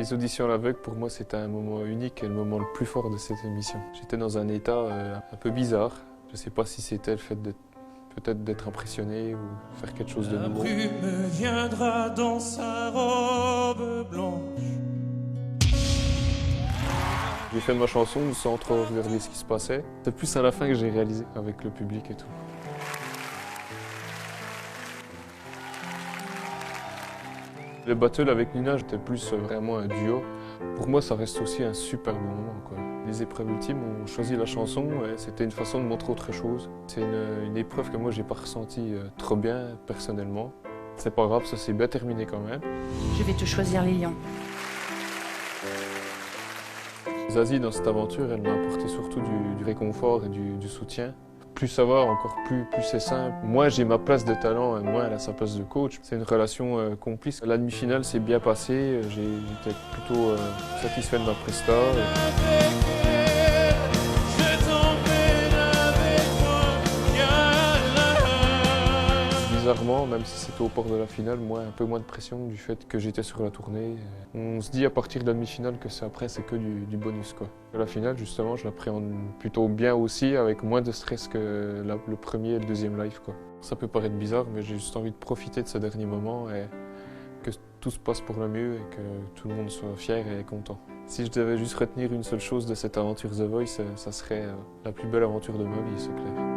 Les auditions à l'aveugle, pour moi, c'était un moment unique et le moment le plus fort de cette émission. J'étais dans un état un peu bizarre. Je ne sais pas si c'était le fait peut-être d'être impressionné ou faire quelque chose de nouveau. La brume viendra dans sa robe blanche. J'ai fait ma chanson sans trop regarder ce qui se passait. C'est plus à la fin que j'ai réalisé avec le public et tout. Le battle avec Nina, j'étais plus vraiment un duo. Pour moi, ça reste aussi un super bon moment, quoi. Les épreuves ultimes, on choisi la chanson et c'était une façon de montrer autre chose. C'est une épreuve que moi, j'ai pas ressentie trop bien, personnellement. C'est pas grave, ça s'est bien terminé quand même. Je vais te choisir les lions. Zazie, dans cette aventure, elle m'a apporté surtout du réconfort et du soutien. Plus ça va, encore plus c'est simple. Moi, j'ai ma place de talent et moi, elle a sa place de coach. C'est une relation complice. La demi-finale s'est bien passée. J'étais plutôt satisfait de ma presta. Bizarrement, même si c'était au port de la finale, moi, un peu moins de pression du fait que j'étais sur la tournée. On se dit à partir de la demi-finale que après, c'est que du bonus, quoi. La finale, justement, je l'appréhende plutôt bien aussi, avec moins de stress que le premier et le deuxième live, quoi. Ça peut paraître bizarre, mais j'ai juste envie de profiter de ce dernier moment et que tout se passe pour le mieux et que tout le monde soit fier et content. Si je devais juste retenir une seule chose de cette aventure The Voice, ça serait la plus belle aventure de ma vie, c'est clair.